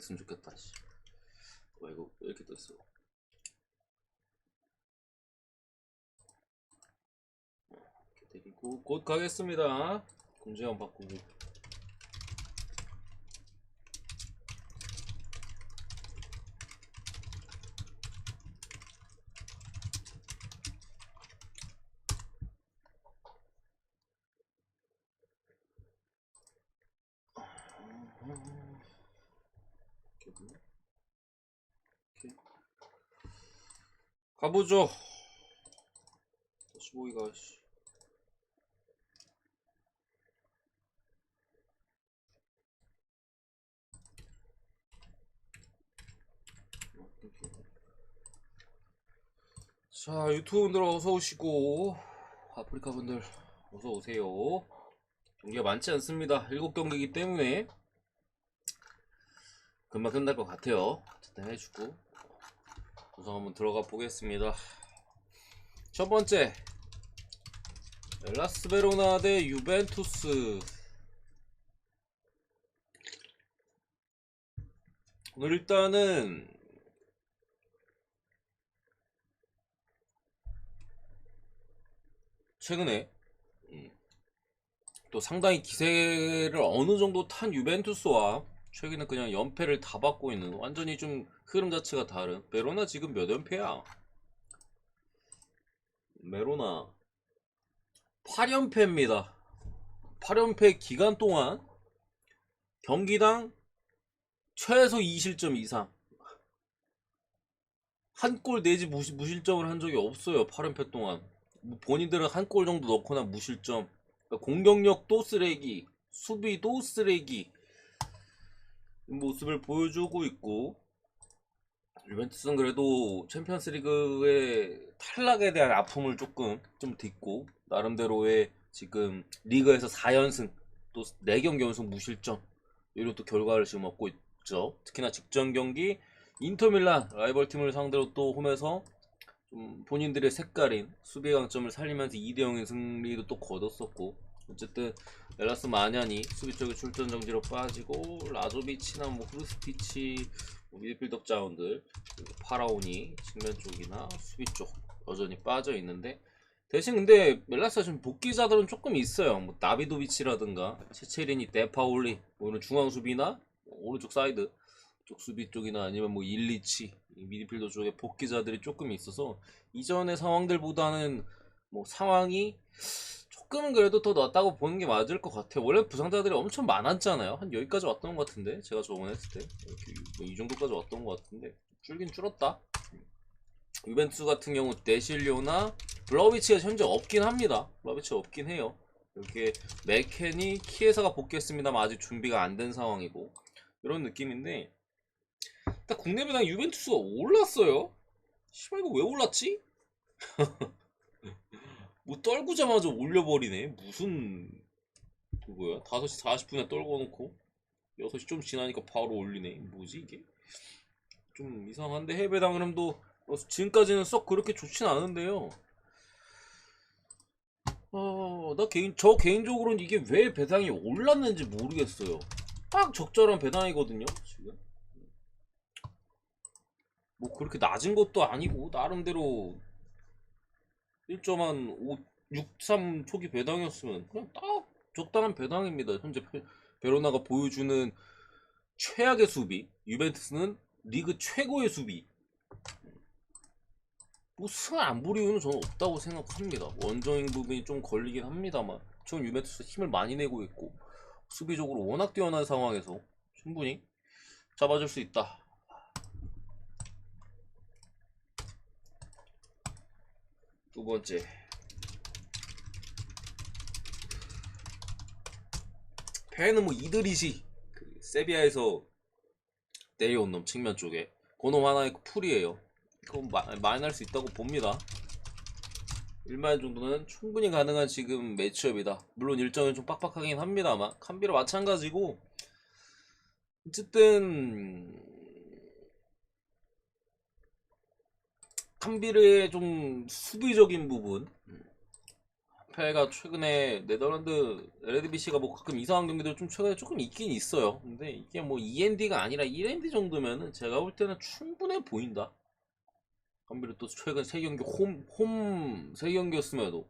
됐으면 좋겠다. 씨. 와 이거 왜 이렇게 떴어? 이렇게 때리고 곧 가겠습니다. 군제원 바꾸고. 이렇게. 가보죠. 15기가 자, 유튜브 분들 어서 오시고 아프리카 분들 어서 오세요. 경기가 많지 않습니다. 7경기이기 때문에 금방 끝날 것 같아요. 어쨌든 해주고 우선 한번 들어가 보겠습니다. 첫 번째 엘라스 베로나 대 유벤투스. 오늘 일단은 최근에 또 상당히 기세를 어느 정도 탄 유벤투스와 최근에 그냥 연패를 다 받고 있는 완전히 좀 흐름 자체가 다른 베로나. 지금 몇 연패야? 베로나 8연패입니다. 8연패 기간 동안 경기당 최소 2실점 이상, 한 골 내지 무실점을 한 적이 없어요. 8연패 동안. 뭐 본인들은 한 골 정도 넣거나 무실점. 그러니까 공격력도 쓰레기, 수비도 쓰레기 모습을 보여주고 있고, 유벤투스는 그래도 챔피언스리그의 탈락에 대한 아픔을 조금 좀 딛고 나름대로의 지금 리그에서 4연승 또 4경기 연속 무실점 이런 또 결과를 지금 얻고 있죠. 특히나 직전 경기 인터밀란 라이벌 팀을 상대로 또 홈에서 좀 본인들의 색깔인 수비 강점을 살리면서 2대0의 승리도 또 거뒀었고, 어쨌든 엘라스 마냐니 수비 쪽에 출전 정지로 빠지고 라조비치나 뭐 후르스티치 뭐 미드필더 자원들 그리고 파라오니 측면 쪽이나 수비 쪽 여전히 빠져 있는데, 대신 근데 멜라스가 좀 복귀자들은 조금 있어요. 뭐 나비도비치라든가 체체리니, 데파올리 뭐 이런 중앙 수비나 오른쪽 사이드 쪽 수비 쪽이나 아니면 뭐 일리치 미드필더 쪽에 복귀자들이 조금 있어서 이전의 상황들보다는 뭐 상황이 조금은 그래도 더 낫다고 보는 게 맞을 것 같아요. 원래 부상자들이 엄청 많았잖아요. 한 여기까지 왔던 것 같은데 제가 저번에 했을 때 이렇게 뭐이 정도까지 왔던 것 같은데 줄긴 줄었다. 유벤투스 같은 경우 데실료나 블라우비치가 현재 없긴 합니다. 블라우비치가 없긴 해요. 이렇게 맥켄이 키에사가 복귀했습니다만 아직 준비가 안 된 상황이고 이런 느낌인데, 딱 국내 배당 유벤투스가 올랐어요. 씨발 이거 왜 올랐지? 뭐 떨구자마자 올려버리네. 무슨 그거야? 5시 40분에 떨궈놓고 6시 좀 지나니까 바로 올리네. 뭐지 이게? 좀 이상한데. 해외 배당 흐름도 지금까지는 썩 그렇게 좋진 않은데요. 저 개인적으로는 이게 왜 배당이 올랐는지 모르겠어요. 딱 적절한 배당이거든요, 지금. 뭐 그렇게 낮은 것도 아니고, 나름대로 1.63 초기 배당이었으면 그냥 딱 적당한 배당입니다. 현재 베로나가 보여주는 최악의 수비, 유벤투스는 리그 최고의 수비. 뭐 승 안 볼 이유는 저는 없다고 생각합니다. 원정인 부분이 좀 걸리긴 합니다만 전 유벤투스 힘을 많이 내고 있고 수비적으로 워낙 뛰어난 상황에서 충분히 잡아줄 수 있다. 두 번째, 패는 뭐 이드리시 그 세비야에서 내려온 놈 측면 쪽에 그놈 하나의 풀이에요. 그건 많이 날 수 있다고 봅니다. 1만 정도는 충분히 가능한 지금 매치업이다. 물론 일정은 좀 빡빡하긴 합니다만 캄비라 마찬가지고, 어쨌든 캄비르의 좀 수비적인 부분 FA가 최근에 네덜란드 LDBC가 뭐 가끔 이상한 경기도 좀 최근에 조금 있긴 있어요. 근데 이게 뭐 END가 아니라 1ND 정도면은 제가 볼 때는 충분해 보인다. 한비를 또 최근 세 경기 홈 세 경기였음에도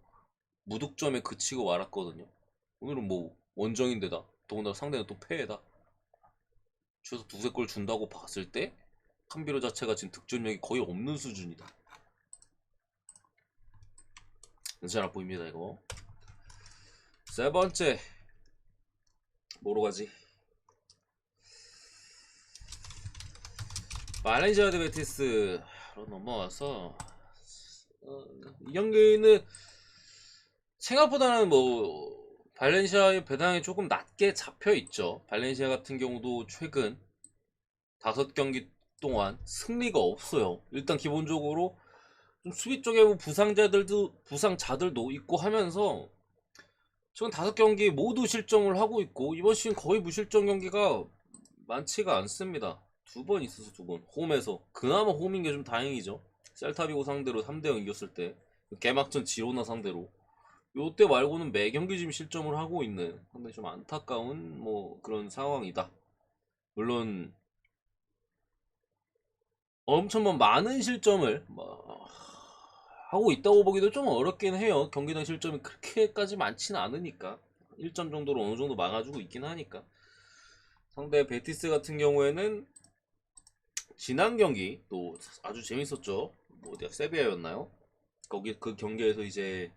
무득점에 그치고 말았거든요. 오늘은 뭐 원정인데다 더군다나 상대는 또 패해다. 최소 두세 골 준다고 봤을 때 캄비로 자체가 지금 득점력이 거의 없는 수준이다. 괜찮아 보입니다 이거. 세 번째 뭐로 가지? 발렌시아 대 베티스로 넘어와서 이 경기는 생각보다는 뭐 발렌시아의 배당이 조금 낮게 잡혀 있죠. 발렌시아 같은 경우도 최근 5경기 동안 승리가 없어요. 일단 기본적으로 좀 수비 쪽에 뭐 부상자들도 있고 하면서 최근 5경기 모두 실점을 하고 있고 이번 시즌 거의 무실점 경기가 많지가 않습니다. 2번 있어서 2번 홈에서 그나마 홈인 게 좀 다행이죠. 셀타비고 상대로 3대0 이겼을 때 개막전 지로나 상대로 요때 말고는 매 경기 지금 실점을 하고 있는 상당히 좀 안타까운 뭐 그런 상황이다. 물론 엄청 뭐 많은 실점을 뭐 하고 있다고 보기도 좀 어렵긴 해요. 경기당 실점이 그렇게까지 많지는 않으니까 1점 정도로 어느 정도 막아주고 있긴 하니까. 상대 베티스 같은 경우에는 지난 경기 또 아주 재밌었죠. 뭐 어디야 세비야였나요? 거기 그 경기에서 이제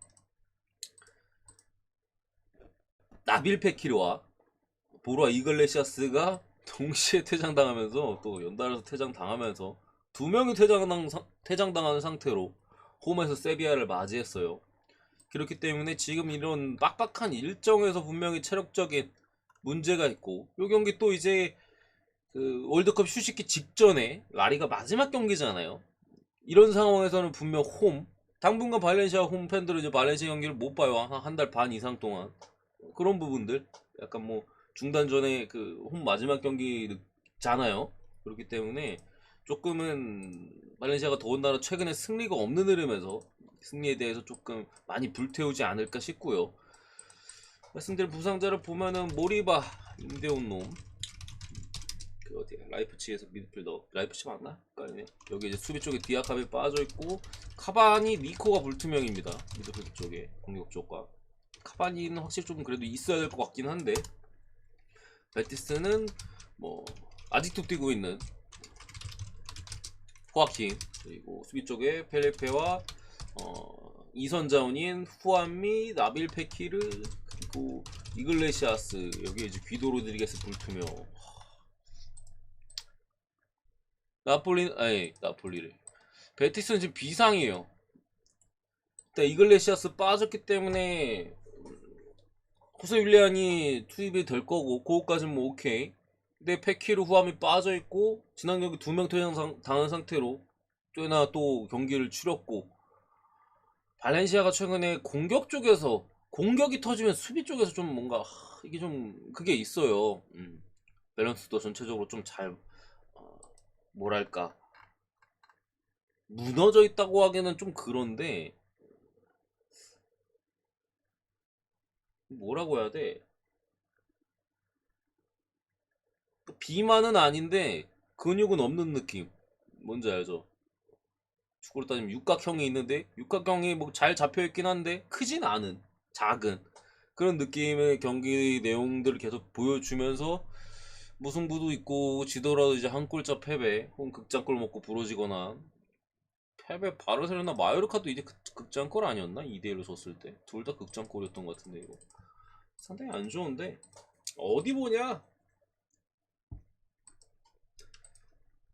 나빌 페키르와 보루아 이글레시아스가 동시에 퇴장당하면서 또 연달아서 퇴장당하면서 2명이 퇴장당한 상태로 홈에서 세비야를 맞이했어요. 그렇기 때문에 지금 이런 빡빡한 일정에서 분명히 체력적인 문제가 있고 이 경기 또 이제 그 월드컵 휴식기 직전에 라리가 마지막 경기잖아요. 이런 상황에서는 분명 당분간 발렌시아 홈 팬들은 이제 발렌시아 경기를 못 봐요. 한 달 반 이상 동안. 그런 부분들 약간 뭐 중단 전에 그 홈 마지막 경기잖아요. 그렇기 때문에 조금은 발렌시아가 더군다나 최근에 승리가 없는 흐름에서 승리에 대해서 조금 많이 불태우지 않을까 싶고요. 말씀드린 부상자를 보면은 모리바, 임대온 놈, 그 어디야 라이프치히에서 미드필더 라이프치히 맞나? 아니네. 여기 이제 수비 쪽에 디아카비 빠져 있고 카바니, 니코가 불투명입니다. 미드필더 쪽에 공격 쪽과 카바니는 확실히 좀 그래도 있어야 될 것 같긴 한데 베티스는 뭐 아직도 뛰고 있는 호아킨 그리고 수비 쪽에 펠레페와 이선 자원인 후안미, 나빌 페키르 그리고 이글레시아스 여기 이제 귀도 로드리게스 불투명 나폴리를 베티스는 지금 비상이에요. 일단 이글레시아스 빠졌기 때문에 호세 윌리안이 투입이 될 거고 그거까지는 뭐 오케이. 근데 페키르 후암이 빠져 있고 지난 경기 2명 퇴장 당한 상태로 꽤나 또 경기를 치렀고 발렌시아가 최근에 공격 쪽에서 공격이 터지면 수비 쪽에서 좀 뭔가 이게 좀 그게 있어요. 밸런스도 전체적으로 좀 잘 뭐랄까 무너져 있다고 하기는 좀 그런데 뭐라고 해야 돼? 비만은 아닌데 근육은 없는 느낌. 뭔지 알죠? 축구로 따지면 육각형이 있는데 육각형이 뭐 잘 잡혀 있긴 한데 크진 않은 작은 그런 느낌의 경기 내용들을 계속 보여주면서 무승부도 있고 지더라도 이제 한 골차 패배 혹은 극장골 먹고 부러지거나 패배 바르셀로나 마요르카도 이제 극장골 아니었나? 2대1로 졌을 때 둘 다 극장골이었던 것 같은데 이거 상당히 안 좋은데 어디 보냐?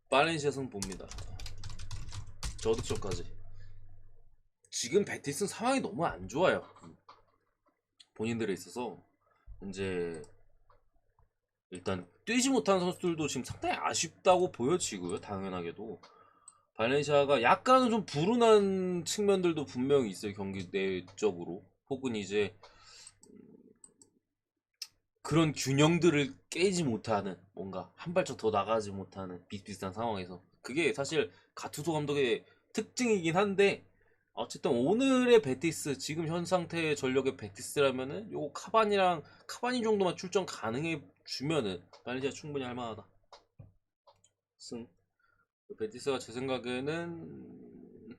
발렌시아 선 봅니다. 저득점까지 지금 베티스는 상황이 너무 안 좋아요. 본인들에 있어서 이제 일단 뛰지 못한 선수들도 지금 상당히 아쉽다고 보여지고요. 당연하게도 발렌시아가 약간은 좀 불운한 측면들도 분명히 있어요. 경기 내적으로 혹은 이제 그런 균형들을 깨지 못하는 뭔가 한 발짝 더 나가지 못하는 비슷비슷한 상황에서 그게 사실 가투소 감독의 특징이긴 한데 어쨌든 오늘의 베티스 지금 현 상태의 전력의 베티스라면은 요거 카바니 정도만 출전 가능해 주면은 발렌시아 충분히 할 만하다. 승. 베티스가 제 생각에는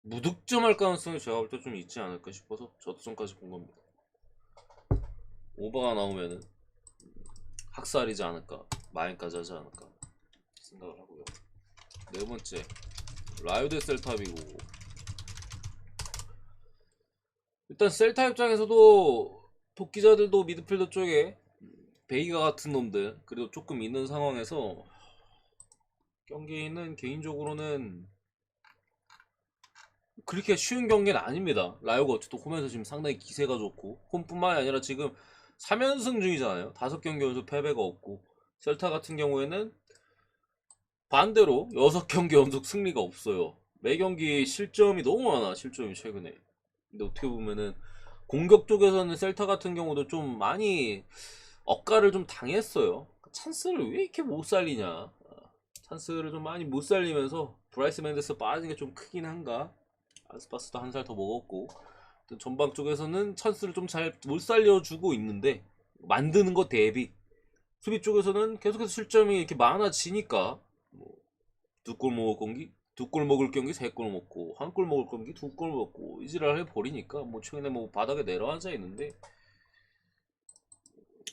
무득점할 가능성이 제가 볼 때 좀 있지 않을까 싶어서 저도 전까지 본 겁니다. 오버가 나오면은 학살이지 않을까, 마인까지 하지 않을까 생각을 하고요. 네 번째 라이오 대 셀타비고, 일단 셀타 입장에서도 도끼자들도 미드필더 쪽에 베이가 같은 놈들 그래도 조금 있는 상황에서 경기는 개인적으로는 그렇게 쉬운 경기는 아닙니다. 라이오가 어쨌든 홈에서 지금 상당히 기세가 좋고, 홈뿐만이 아니라 지금 3연승 중이잖아요. 5경기 연속 패배가 없고, 셀타 같은 경우에는 반대로 6경기 연속 승리가 없어요. 매 경기 실점이 너무 많아, 실점이 최근에. 근데 어떻게 보면은 공격 쪽에서는 셀타 같은 경우도 좀 많이 억가를 좀 당했어요. 찬스를 왜 이렇게 못 살리냐. 찬스를 좀 많이 못 살리면서 브라이스 맨데스 빠진 게 좀 크긴 한가. 아스파스도 한 살 더 먹었고, 전방 쪽에서는 찬스를 좀 잘 못 살려주고 있는데, 만드는 것 대비 수비 쪽에서는 계속해서 실점이 이렇게 많아지니까, 뭐, 두골 먹을 경기, 2골 먹을 경기 3골 먹고, 1골 먹을 경기 2골 먹고, 이지랄 해버리니까 뭐 최근에 뭐 바닥에 내려앉아 있는데,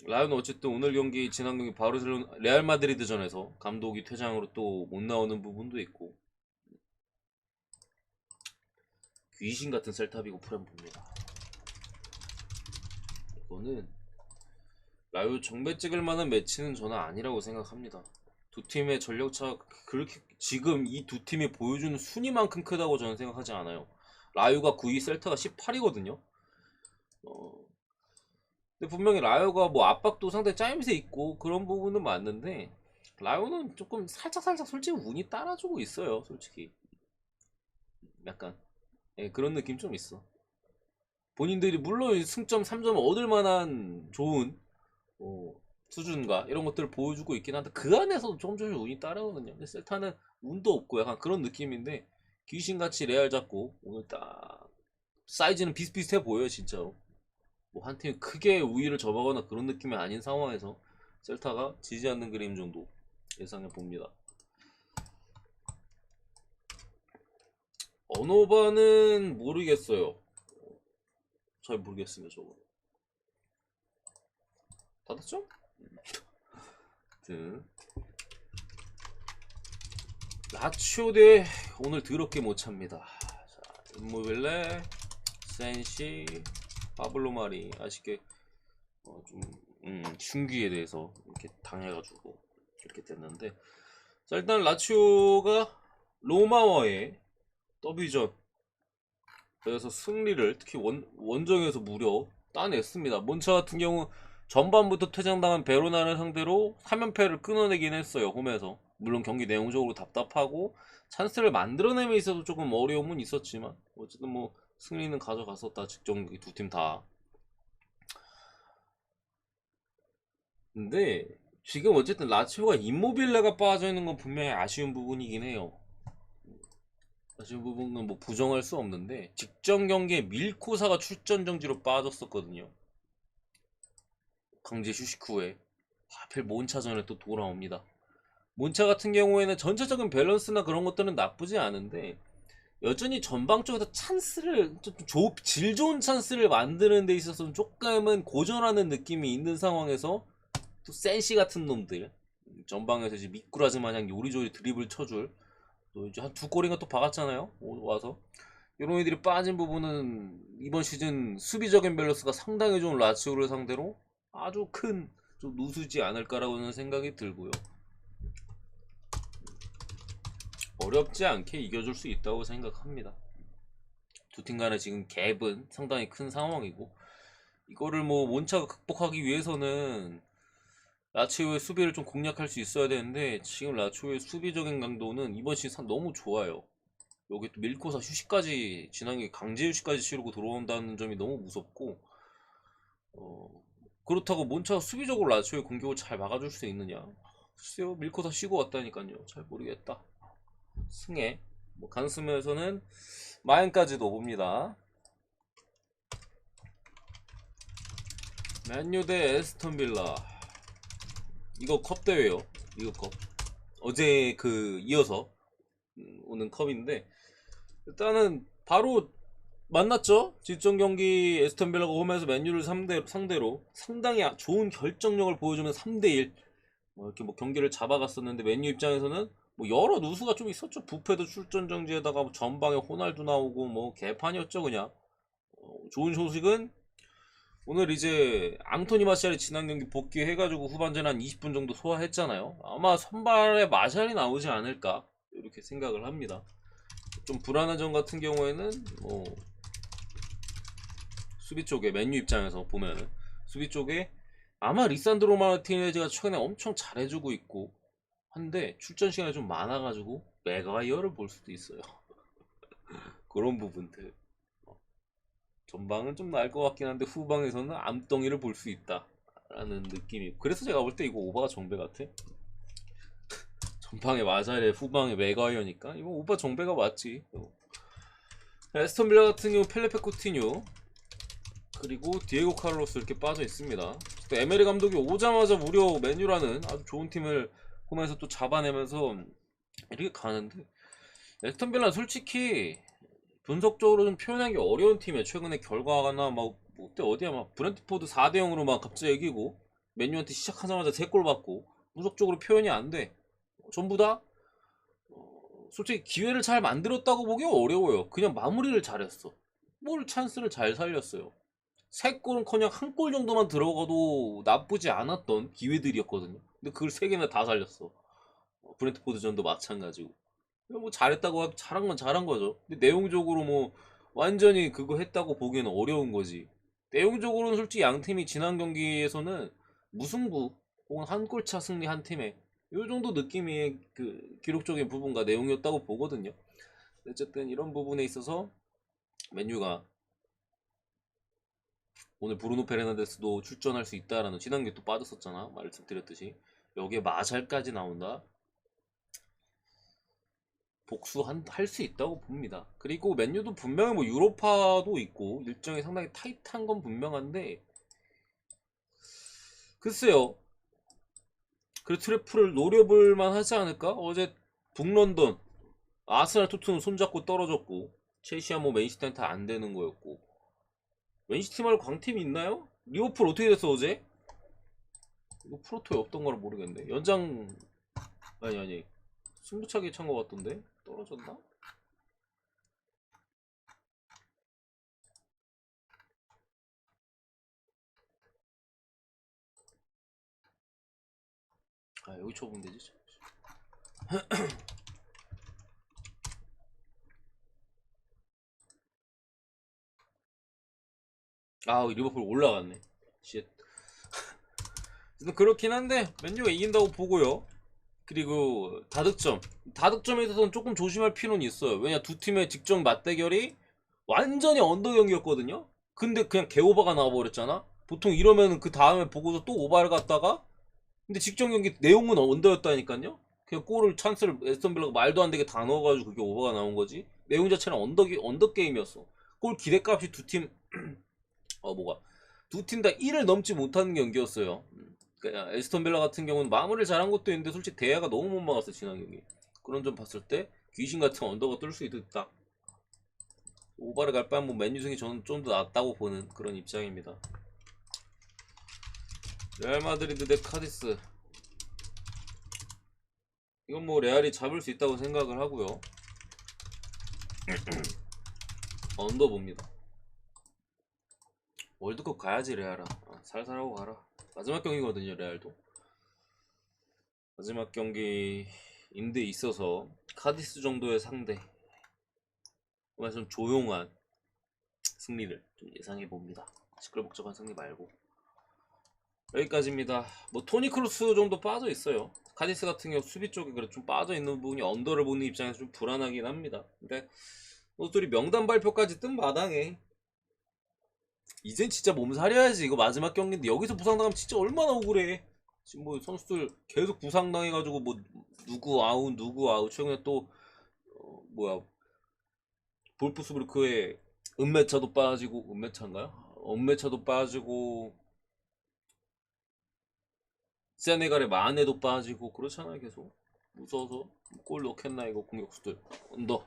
라이온은 어쨌든 오늘 경기, 지난 경기 바르셀로나 레알 마드리드전에서 감독이 퇴장으로 또 못 나오는 부분도 있고, 귀신 같은 셀타비고 프렘 봅니다. 이거는 라이오 정배 찍을 만한 매치는 저는 아니라고 생각합니다. 두 팀의 전력차가 그렇게 지금 이 두 팀이 보여주는 순위만큼 크다고 저는 생각하지 않아요. 라이오가 9위, 셀타가 18위거든요. 근데 분명히 라이오가 뭐 압박도 상당히 짜임새 있고 그런 부분은 맞는데, 라이오는 조금 살짝 솔직히 운이 따라주고 있어요. 솔직히 약간, 예, 그런 느낌 좀 있어. 본인들이 물론 승점 3점 얻을 만한 좋은 수준과 이런 것들을 보여주고 있긴 한데, 그 안에서도 조금씩 운이 따라오거든요. 근데 셀타는 운도 없고 약간 그런 느낌인데, 귀신같이 레알 잡고 오늘 딱 사이즈는 비슷비슷해 보여요 진짜로. 뭐 한 팀이 크게 우위를 점하거나 그런 느낌이 아닌 상황에서 셀타가 지지 않는 그림 정도 예상해 봅니다. 언어바는 모르겠어요. 잘 모르겠습니다 저거. 닫았죠? 아무튼 라치오 대 오늘 더럽게 못 찹니다. 자, 임모빌레, 센시, 파블로 마리 아쉽게 좀 흉기에 대해서 이렇게 당해가지고 이렇게 됐는데, 자, 일단 라치오가 로마와의 더비전 그래서 승리를 특히 원정에서 무려 따냈습니다. 몬차 같은 경우 전반부터 퇴장당한 베로나를 상대로 3연패를 끊어내긴 했어요. 홈에서. 물론 경기 내용적으로 답답하고 찬스를 만들어내면 있어도 조금 어려움은 있었지만 어쨌든 뭐 승리는 가져갔었다. 직전 두 팀 다. 근데 지금 어쨌든 라치오가 임모빌레가 빠져있는 건 분명히 아쉬운 부분이긴 해요. 아쉬운 부분은 뭐 부정할 수 없는데, 직전 경기에 밀코사가 출전 정지로 빠졌었거든요. 강제 휴식 후에 하필 몬차전에 또 돌아옵니다. 몬차 같은 경우에는 전체적인 밸런스나 그런 것들은 나쁘지 않은데, 여전히 전방 쪽에서 찬스를 질 좋은 찬스를 만드는 데 있어서는 조금은 고전하는 느낌이 있는 상황에서 또 센시 같은 놈들 전방에서 이제 미꾸라지 마냥 요리조리 드리블 쳐줄, 또 이제 한 2골인가 또 박았잖아요 와서. 이런 애들이 빠진 부분은 이번 시즌 수비적인 밸런스가 상당히 좋은 라치오를 상대로 아주 큰 좀 누수지 않을까라고는 생각이 들고요. 어렵지 않게 이겨줄 수 있다고 생각합니다. 두 팀 간의 지금 갭은 상당히 큰 상황이고, 이거를 뭐 몬차가 극복하기 위해서는 라치오의 수비를 좀 공략할 수 있어야 되는데, 지금 라치오의 수비적인 강도는 이번 시즌 너무 좋아요. 여기 또 밀코사 휴식까지, 지난해 강제 휴식까지 치르고 들어온다는 점이 너무 무섭고, 그렇다고 몬차가 수비적으로 라치오의 공격을 잘 막아줄 수 있느냐? 글쎄요, 밀코사 쉬고 왔다니까요. 잘 모르겠다. 승해. 뭐 간수면에서는 마인까지도 봅니다. 맨유 대 에스턴 빌라. 이거 컵 대회요. 이거 컵. 어제 그 이어서 오는 컵인데 일단은 바로 만났죠. 직전 경기 에스턴 빌라가 홈에서 맨유를 상대로 상당히 좋은 결정력을 보여주면 3대1 이렇게 뭐 경기를 잡아갔었는데 맨유 입장에서는 뭐 여러 누수가 좀 있었죠. 부페도 출전 정지에다가 전방에 호날두 나오고 뭐 개판이었죠 그냥. 좋은 소식은 오늘 이제 앙토니 마샬이 지난 경기 복귀해가지고 후반전 한 20분 정도 소화했잖아요. 아마 선발에 마샬이 나오지 않을까 이렇게 생각을 합니다. 좀 불안한 점 같은 경우에는 뭐 수비 쪽에 맨유 입장에서 보면 수비 쪽에 아마 리산드로 마르티네즈가 최근에 엄청 잘해주고 있고 한데 출전 시간이 좀 많아가지고 맥과이어를 볼 수도 있어요. 그런 부분들. 전방은 좀 나을 것 같긴 한데 후방에서는 암덩이를 볼 수 있다 라는 느낌이. 그래서 제가 볼 때 이거 오바가 정배 같아. 전방에 마잘에 후방에 맥과이어니까 이거 오바 정배가 맞지. 에스턴 빌라 같은 경우 펠레페 쿠티뉴 그리고 디에고 카를로스 이렇게 빠져 있습니다. 또 에메리 감독이 오자마자 무려 맨유라는 아주 좋은 팀을 홈에서 또 잡아내면서 이렇게 가는데 에스턴 빌라는 솔직히 분석적으로 좀 표현하기 어려운 팀이에요. 최근에 결과나 막 어디야 막 브렌트포드 4대0으로 막 갑자기 이기고 맨유한테 시작하자마자 3골 받고 분석적으로 표현이 안 돼. 전부 다 솔직히 기회를 잘 만들었다고 보기 어려워요. 그냥 마무리를 잘했어. 뭘 찬스를 잘 살렸어요. 3골은커녕 1골 정도만 들어가도 나쁘지 않았던 기회들이었거든요. 근데 그걸 3개나 다 살렸어. 브렌트포드전도 마찬가지고. 뭐 잘했다고 잘한 건 잘한 거죠. 근데 내용적으로 뭐 완전히 그거 했다고 보기에는 어려운 거지. 내용적으로는 솔직히 양 팀이 지난 경기에서는 무승부 혹은 한 골차 승리 한 팀에 요 정도 느낌의 그 기록적인 부분과 내용이었다고 보거든요. 어쨌든 이런 부분에 있어서 맨유가 오늘 브루노 페르난데스도 출전할 수 있다라는 지난 경기 또 빠졌었잖아 말씀드렸듯이 여기에 마샬까지 나온다. 복수할 수 있다고 봅니다. 그리고 맨유도 분명히 뭐 유로파도 있고 일정이 상당히 타이트한 건 분명한데 글쎄요. 그 트래프를 노려볼만 하지 않을까? 어제 북런던 아스날 토트넘 손잡고 떨어졌고 첼시와 뭐 맨시티한테 안 되는 거였고 맨시티 말고 강팀이 있나요? 리버풀 어떻게 됐어 어제? 이거 프로토에 없던 거라 모르겠네. 연장 아니 승부차기 찬 거 같던데 떨어졌나? 아 여기 쳐보면 되지. 아 리버풀 올라갔네. 쉣. 그렇긴 한데 맨유가 이긴다고 보고요. 그리고 다득점에 있어서는 조금 조심할 필요는 있어요. 왜냐 두 팀의 직접 맞대결이 완전히 언더 경기였거든요. 근데 그냥 개오바가 나와버렸잖아. 보통 이러면 그 다음에 보고서 또 오바를 갔다가 근데 직전 경기 내용은 언더였다니까요. 그냥 골을 찬스를 에스턴 빌라가 말도 안 되게 다 넣어가지고 그게 오바가 나온 거지. 내용 자체는 언더 게임이었어. 골 기대값이 두 팀 뭐가 두 팀 다 1을 넘지 못하는 경기였어요. 그러니까 에스턴 빌라 같은 경우는 마무리를 잘한 것도 있는데 솔직히 대야가 너무 못 막았어 지난 경기. 그런 점 봤을 때 귀신 같은 언더가 뜰 수 있다. 오바를 갈 바엔 뭐 맨유승이 저는 좀 더 낫다고 보는 그런 입장입니다. 레알 마드리드 대 카디스. 이건 뭐 레알이 잡을 수 있다고 생각을 하고요. 언더 봅니다. 월드컵 가야지 레알아. 살살하고 가라. 마지막 경기거든요 레알도. 마지막 경기인데 있어서 카디스 정도의 상대 좀 조용한 승리를 좀 예상해 봅니다. 시끌벅적한 승리 말고. 여기까지입니다. 뭐 토니 크루스 정도 빠져 있어요. 카디스 같은 경우 수비 쪽에 그래 좀 빠져 있는 부분이 언더를 보는 입장에서 좀 불안하긴 합니다. 근데 선수들이 명단 발표까지 뜬 마당에 이젠 진짜 몸살이야지. 이거 마지막 경기인데 여기서 부상당하면 진짜 얼마나 억울해. 지금 뭐 선수들 계속 부상당해가지고 뭐 누구 아웃 최근에 또 뭐야 볼프스부르크의 은메차도 빠지고 은메차인가요? 은메차도 빠지고 세네갈의 마네도 빠지고 그렇잖아요. 계속 무서워서 골 넣겠나 이거 공격수들. 언더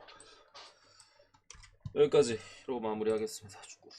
여기까지로 마무리하겠습니다. 축구.